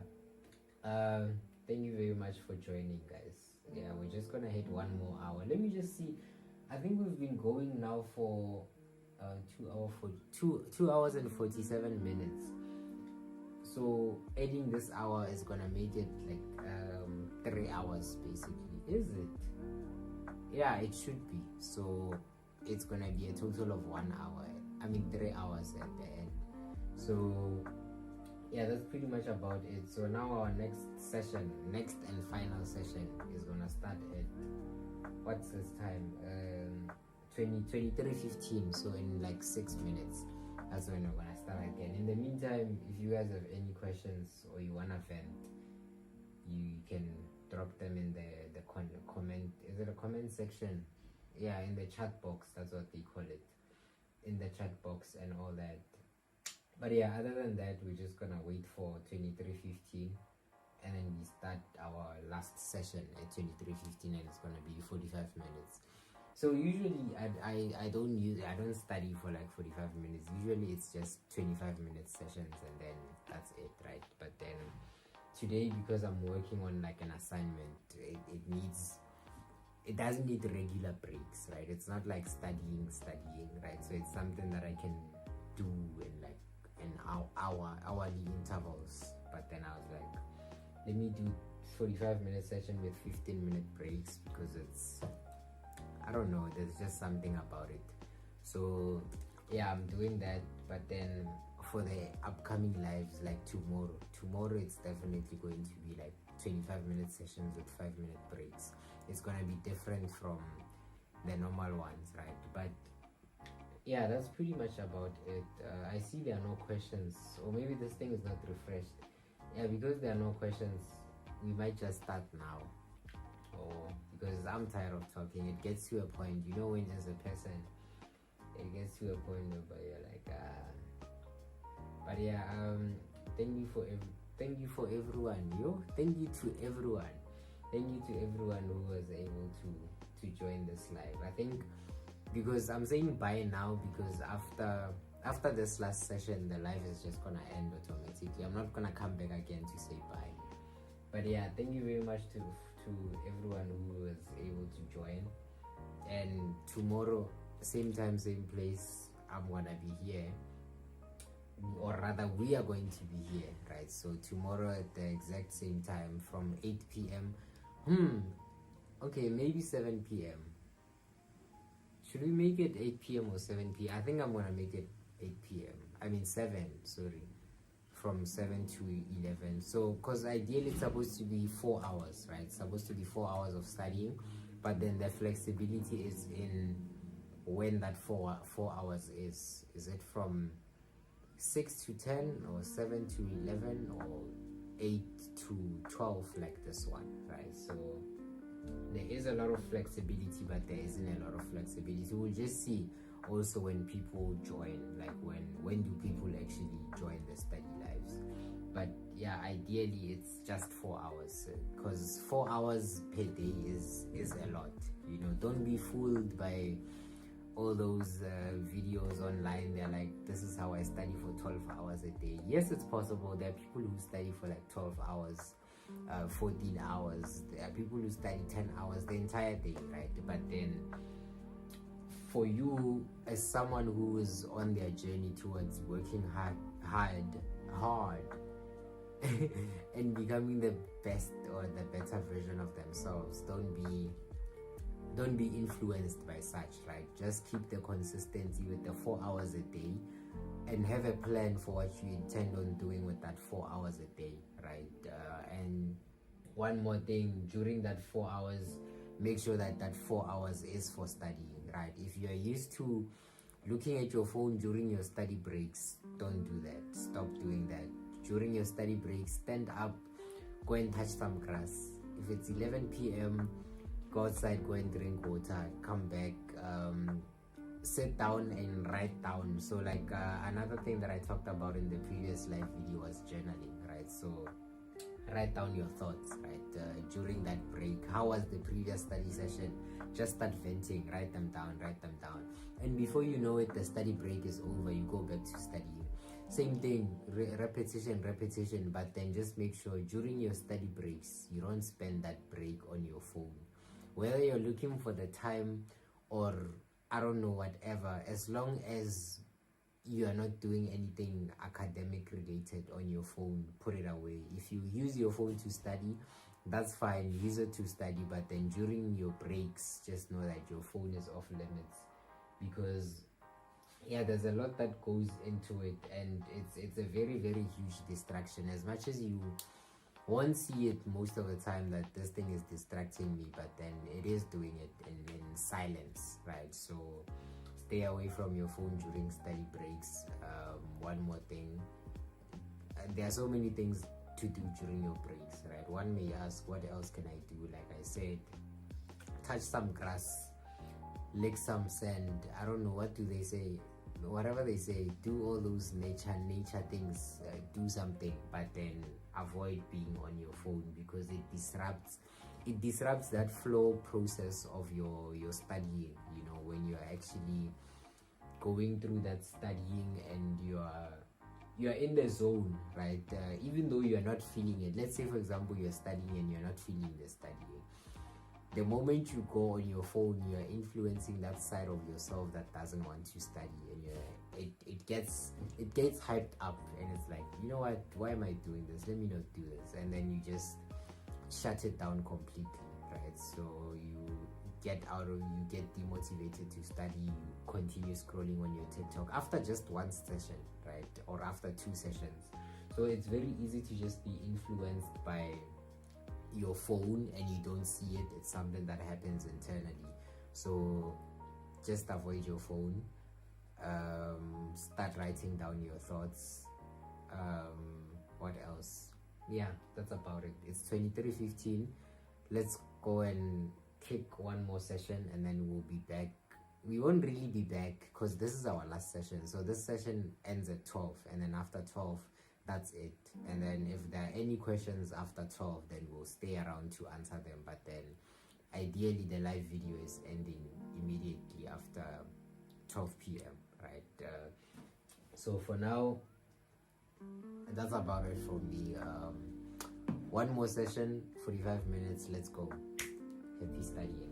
thank you very much for joining, guys. Yeah, we're just gonna hit one more hour. Let me just see. I think we've been going now for 2 hours and 47 minutes. So adding this hour is gonna make it like 3 hours basically. Is it? Yeah, it should be. So it's gonna be a total of 1 hour. 3 hours at the end. So yeah, that's pretty much about it. So now our next and final session is gonna start at, what's this time? 23:15. So in like 6 minutes, that's when we're gonna start again. In the meantime, if you guys have any questions or you wanna vent, you can drop them in the comment. Is it a comment section? Yeah, in the chat box. That's what they call it, in the chat box and all that. But yeah, other than that, we're just gonna wait for 23:15, and then we start our last session at 23:15, and it's gonna be 45 minutes. So usually I don't study for like 45 minutes. Usually it's just 25-minute sessions, and then that's it, right? But then today, because I'm working on like an assignment, it doesn't need regular breaks, right? It's not like studying, right? So it's something that I can do in like hourly intervals. But then I was like, let me do 45-minute session with 15-minute breaks, because it's, I don't know, there's just something about it. So yeah, I'm doing that. But then for the upcoming lives, like tomorrow it's definitely going to be like 25-minute sessions with 5-minute breaks. It's gonna be different from the normal ones, right? But yeah, that's pretty much about it. I see there are no questions, or maybe this thing is not refreshed. Yeah, because there are no questions, we might just start now. Or because I'm tired of talking, it gets to a point, when as a person, it gets to a point where you're like, But yeah, thank you for everyone, Thank you to everyone. Thank you to everyone who was able to join this live. I think because I'm saying bye now because after this last session, the live is just gonna end automatically. I'm not gonna come back again to say bye. But yeah, thank you very much to everyone who was able to join. And tomorrow, same time, same place, I'm gonna be here, or rather we are going to be here, right? So tomorrow at the exact same time from 8 p.m. Okay, maybe 7 p.m. Should we make it 8 p.m. or 7 p.m.? I think I'm gonna make it 8 p.m. I mean 7, sorry. From 7 to 11. So, because ideally it's supposed to be 4 hours, right? It's supposed to be 4 hours of studying, but then the flexibility is in when that 4 hours is. Is it from 6 to 10 or 7 to 11 or 8 to 12 like this one, right? So there is a lot of flexibility, but there isn't a lot of flexibility. We'll just see also when people join, like when do people actually join the study lives. But yeah, ideally it's just 4 hours, because 4 hours per day is a lot. Don't be fooled by all those videos online. They're like, this is how I study for 12 hours a day. Yes, it's possible. There are people who study for like 12 hours, 14 hours. There are people who study 10 hours the entire day, right? But then for you, as someone who is on their journey towards working hard and becoming the best or the better version of themselves, don't be influenced by such, right? Just keep the consistency with the 4 hours a day and have a plan for what you intend on doing with that 4 hours a day, right? And one more thing, during that 4 hours, make sure that 4 hours is for studying, right? If you're used to looking at your phone during your study breaks, don't do that. Stop doing that. During your study breaks, stand up, go and touch some grass. If it's 11 p.m., go outside, go and drink water, come back, sit down and write down. So like another thing that I talked about in the previous live video was journaling, right? So write down your thoughts, right? During that break, how was the previous study session? Just start venting, write them down. And before you know it, the study break is over, you go back to studying. Same thing, repetition, but then just make sure during your study breaks, you don't spend that break on your phone. Whether you're looking for the time or I don't know, whatever, as long as you are not doing anything academic related on your phone, put it away. If you use your phone to study, that's fine, use it to study, but then during your breaks, just know that your phone is off limits, because yeah, there's a lot that goes into it, and it's a very, very huge distraction. As much as you won't see it most of the time that this thing is distracting me, but then it is doing it in silence, right? So stay away from your phone during study breaks. One more thing, there are so many things to do during your breaks, right? One may ask, what else can I do? Like I said, touch some grass, lick some sand, I don't know, what do they say? Whatever they say, do all those nature things, do something, but then avoid being on your phone, because it disrupts that flow process of your studying. When you're actually going through that studying and you're in the zone, right? Even though you're not feeling it. Let's say, for example, you're studying and you're not feeling the studying. The moment you go on your phone, you're influencing that side of yourself that doesn't want to study, and it gets hyped up, and it's like, you know what, why am I doing this? Let me not do this. And then you just shut it down completely, right? So you get demotivated to study, you continue scrolling on your TikTok after just one session, right? Or after 2 sessions. So it's very easy to just be influenced by your phone, and you don't see it. It's something that happens internally. So just avoid your phone. start writing down your thoughts. What else? Yeah, that's about it. It's 23:15. Let's go and kick one more session, and then we'll be back. We won't really be back because this is our last session. So this session ends at 12, and then after 12, that's it. And then if there are any questions after 12, then we'll stay around to answer them. But then ideally the live video is ending immediately after 12 p.m. right? So for now, that's about it for me. One more session, 45 minutes. Let's go. Happy studying.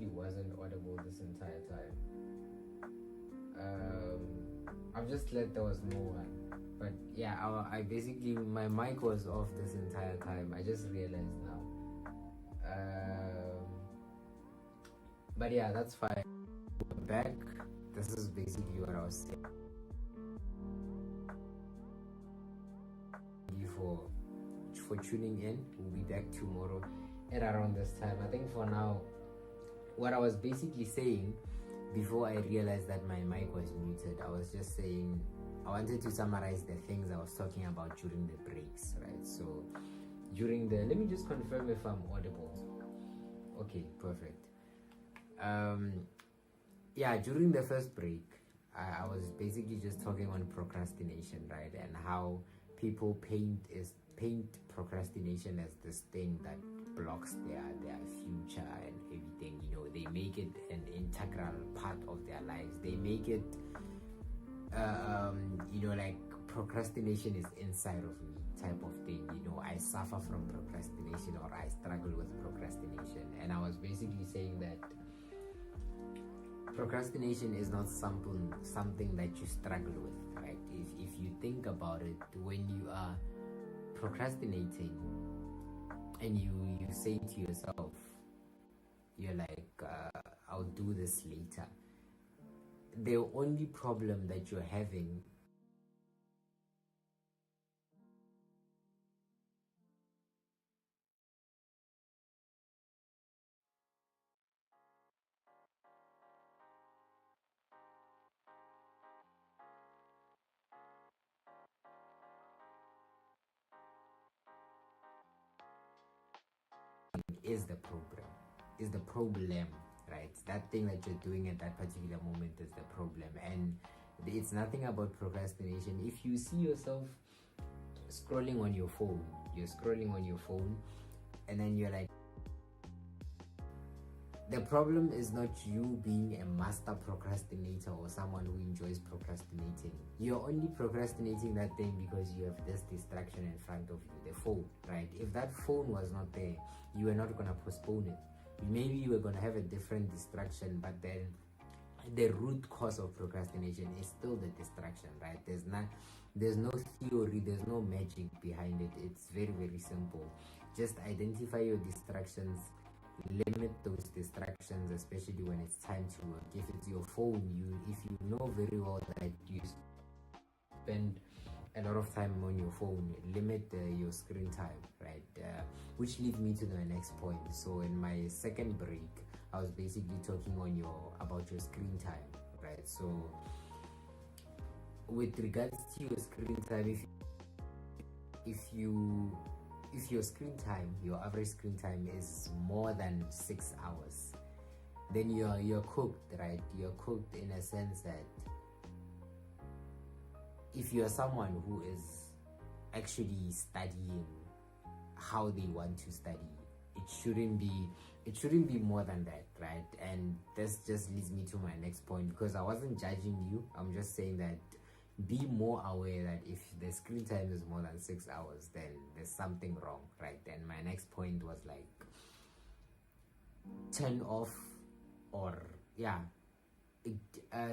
It wasn't audible this entire time. I'm just glad there was no one. But yeah, I basically, my mic was off this entire time. I just realized now. But yeah, that's fine. We're back. This is basically what I was saying. Thank you for tuning in. We'll be back tomorrow at around this time. I think for now, what I was basically saying before I realized that my mic was muted, I was just saying I wanted to summarize the things I was talking about during the breaks, right? So during the, let me just confirm if I'm audible. Okay, perfect. Yeah, during the first break, I was basically just talking on procrastination, right? And how people paint procrastination as this thing that blocks their future and everything. You know, they make it an integral part of their lives. They make it you know, like procrastination is inside of me type of thing. You know, I suffer from procrastination, or I struggle with procrastination. And I was basically saying that procrastination is not something that you struggle with, right? If you think about it, when you are procrastinating and you say to yourself, you're like, I'll do this later, the only problem that you're having is the problem, right? That thing that you're doing at that particular moment is the problem. And it's nothing about procrastination. If you see yourself scrolling on your phone, and then you're like, the problem is not you being a master procrastinator or someone who enjoys procrastinating. You're only procrastinating that thing because you have this distraction in front of you, the phone, right? If that phone was not there, you were not going to postpone it. Maybe you were going to have a different distraction, but then the root cause of procrastination is still the distraction, right? There's no theory, there's no magic behind it. It's very, very simple. Just identify your distractions, limit those distractions, especially when it's time to work. If it's your phone, if you know very well that you spend a lot of time on your phone, limit your screen time, right? Which leads me to the next point. So in my second break, I was basically talking about your screen time, right? So with regards to your screen time, if your screen time, your average screen time is more than 6 hours, then you're cooked, right? You're cooked in a sense that if you're someone who is actually studying how they want to study, it shouldn't be more than that, right? And this just leads me to my next point, because I wasn't judging you. I'm just saying that be more aware that if the screen time is more than 6 hours, then there's something wrong, right? And my next point was like, turn off, or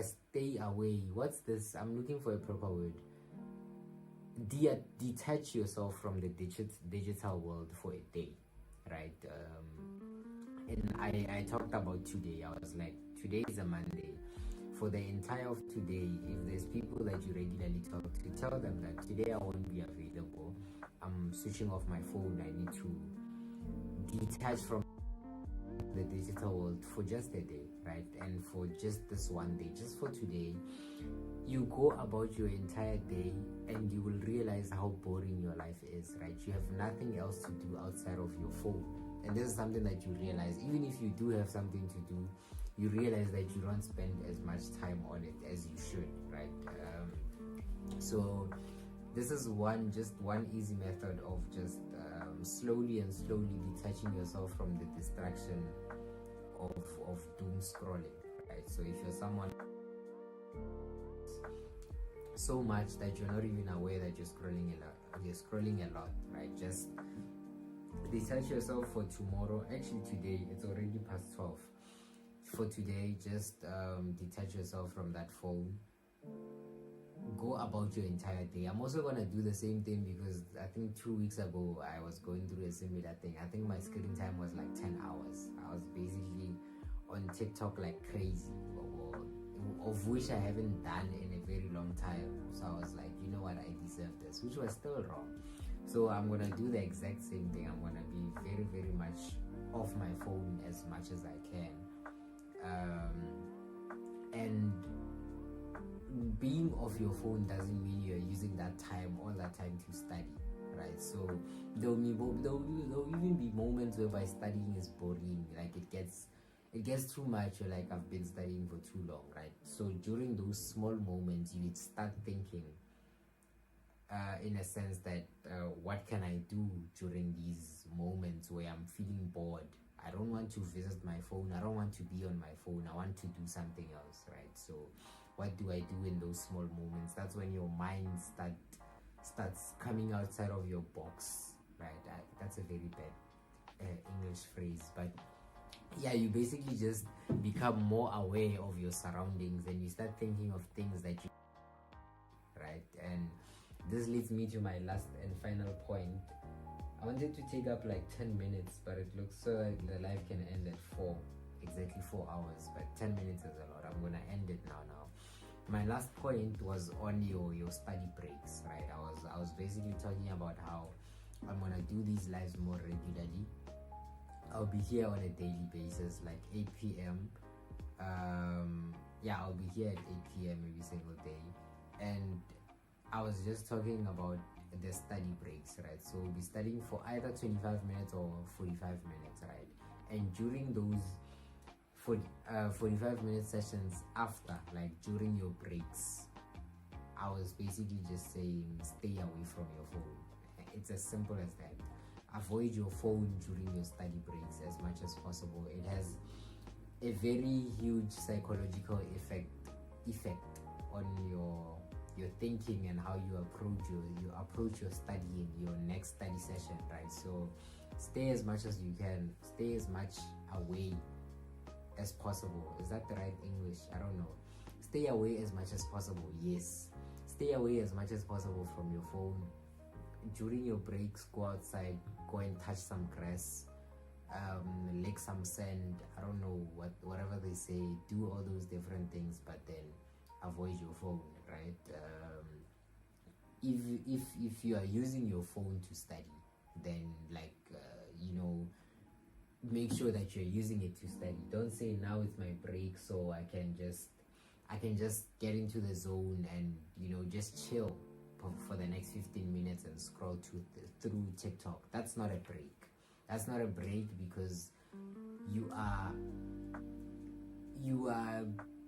stay away. What's this? I'm looking for a proper word. Detach yourself from the digital world for a day, right? And I talked about today. I was like, today is a Monday. For the entire of today, if there's people that you regularly talk to, tell them that today I won't be available. I'm switching off my phone. I need to detach from the digital world for just a day, right? And for just this one day, just for today, you go about your entire day and you will realize how boring your life is, right? You have nothing else to do outside of your phone. And this is something that you realize, even if you do have something to do, you realize that you don't spend as much time on it as you should, right? So this is just one easy method of just slowly and slowly detaching yourself from the distraction of doom scrolling, right? So if you're someone so much that you're not even aware that you're scrolling a lot, right? Just detach yourself for tomorrow. Actually today, it's already past 12. For today, just detach yourself from that phone. Go about your entire day. I'm also gonna do the same thing because I think 2 weeks ago I was going through a similar thing. I think my screen time was like 10 hours. I was basically on TikTok like crazy, of which I haven't done in a very long time. So I was like, you know what, I deserve this, which was still wrong. So I'm gonna do the exact same thing. I'm gonna be very, very much off my phone as much as I can. And being off your phone doesn't mean you're using all that time to study, right? So there'll even be moments whereby studying is boring, like it gets too much. You're like, I've been studying for too long, right? So during those small moments, you start thinking, in a sense that what can I do during these moments where I'm feeling bored? I don't want to visit my phone. I don't want to be on my phone. I want to do something else, right? So what do I do in those small moments? That's when your mind starts coming outside of your box, right? That's a very bad English phrase, but yeah, you basically just become more aware of your surroundings and you start thinking of things that you, right? And this leads me to my last and final point. I wanted to take up like 10 minutes, but it looks so like the live can end at exactly 4 hours, but 10 minutes is a lot. I'm gonna end it now. My last point was on your study breaks, right? I was basically talking about how I'm gonna do these lives more regularly. I'll be here on a daily basis, like 8 p.m. I'll be here at 8 p.m. every single day. And I was just talking about the study breaks, right? So we'll be studying for either 25 minutes or 45 minutes, right? And during those 45-minute sessions after, like during your breaks, I was basically just saying, stay away from your phone. It's as simple as that. Avoid your phone during your study breaks as much as possible. It has a very huge psychological effect on your thinking and how you approach your studying, your next study session, right? So stay as much as you can. Stay as much away as possible. Is that the right English? I don't know. Stay away as much as possible. Yes. Stay away as much as possible from your phone. During your breaks, go outside, go and touch some grass, lick some sand. I don't know, whatever they say. Do all those different things, but then avoid your phone, right? If you are using your phone to study, then make sure that you're using it to study. Don't say now it's my break, so I can just get into the zone and just chill for the next 15 minutes and scroll through TikTok. That's not a break. That's not a break because you are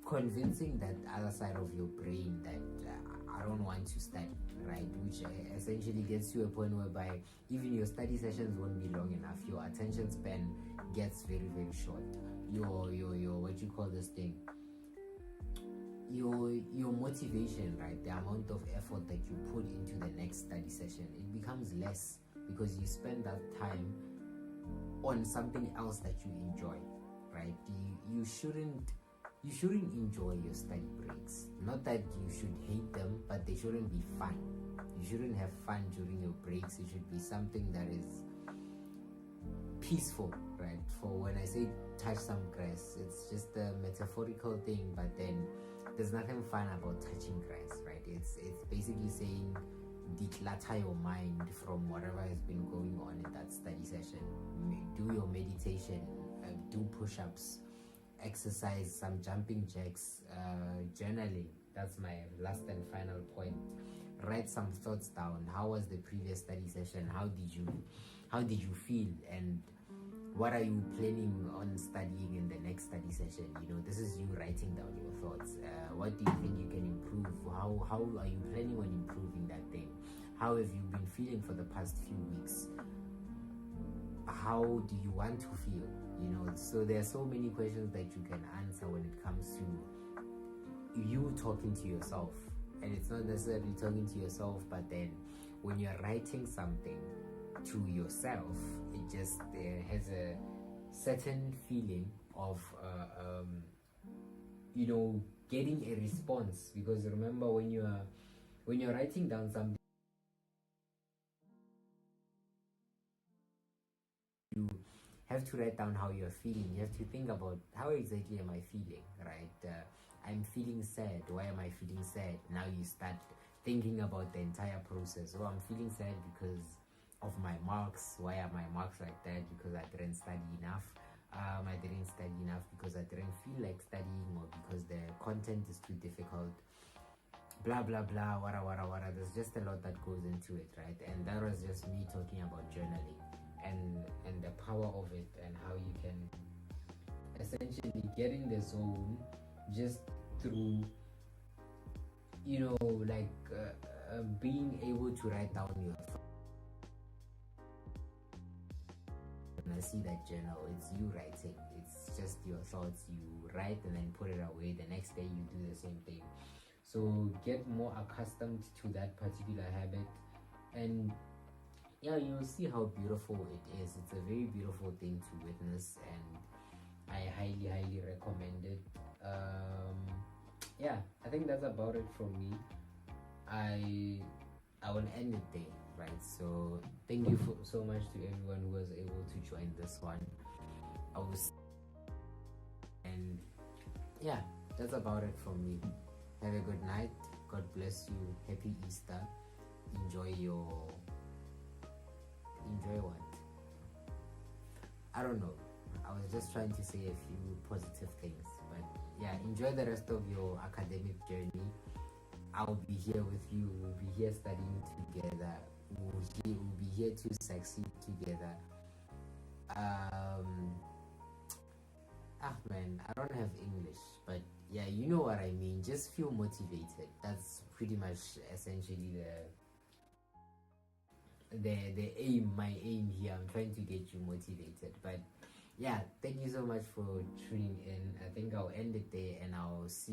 convincing that other side of your brain that I don't want to study, right? Which essentially gets to a point whereby even your study sessions won't be long enough. Your attention span gets very, very short. Your what you call this thing? Your motivation, right? The amount of effort that you put into the next study session, it becomes less because you spend that time on something else that you enjoy, right? You shouldn't enjoy your study breaks. Not that you should hate them, but they shouldn't be fun. You shouldn't have fun during your breaks. It should be something that is peaceful, right? For when I say touch some grass, it's just a metaphorical thing, but then there's nothing fun about touching grass, right? It's basically saying declutter your mind from whatever has been going on in that study session. Do your meditation, do push-ups, exercise, some jumping jacks, journaling. That's my last and final point. Write some thoughts down. How was the previous study session? How did you feel? And what are you planning on studying in the next study session? This is you writing down your thoughts. What do you think you can improve? How are you planning on improving that thing? how have you been feeling for the past few weeks? How do you want to feel? So there are so many questions that you can answer when it comes to you talking to yourself. And it's not necessarily talking to yourself, but then when you're writing something to yourself, it just has a certain feeling of getting a response. Because remember, when you're writing down something, you have to write down how you're feeling. You have to think about, how exactly am I feeling, right? I'm feeling sad. Why am I feeling sad? Now you start thinking about the entire process. I'm feeling sad because of my marks. Why are my marks like that? Because I didn't study enough. I didn't study enough because I didn't feel like studying, or because the content is too difficult. Blah blah blah, wara. There's just a lot that goes into it, right? And that was just me talking about journaling and the power of it, and how you can essentially get in the zone just through being able to write down your thoughts. When I see that journal, it's you writing. It's just your thoughts. You write and then put it away. The next day you do the same thing. So get more accustomed to that particular habit, and you'll see how beautiful it is. It's a very beautiful thing to witness, and I highly recommend it. I think that's about it from me. I will end it there, right? So thank you so much to everyone who was able to join this one. And that's about it from me. Have a good night. God bless you. Happy Easter. Enjoy what? I don't know. I was just trying to say a few positive things, but enjoy the rest of your academic journey. I'll be here with you. We'll be here studying together. We'll be here to succeed together. Man, I don't have English, but you know what I mean. Just feel motivated. That's pretty much essentially the aim. My aim here. I'm trying to get you motivated, but thank you so much for tuning in. I think I'll end it there, and I'll see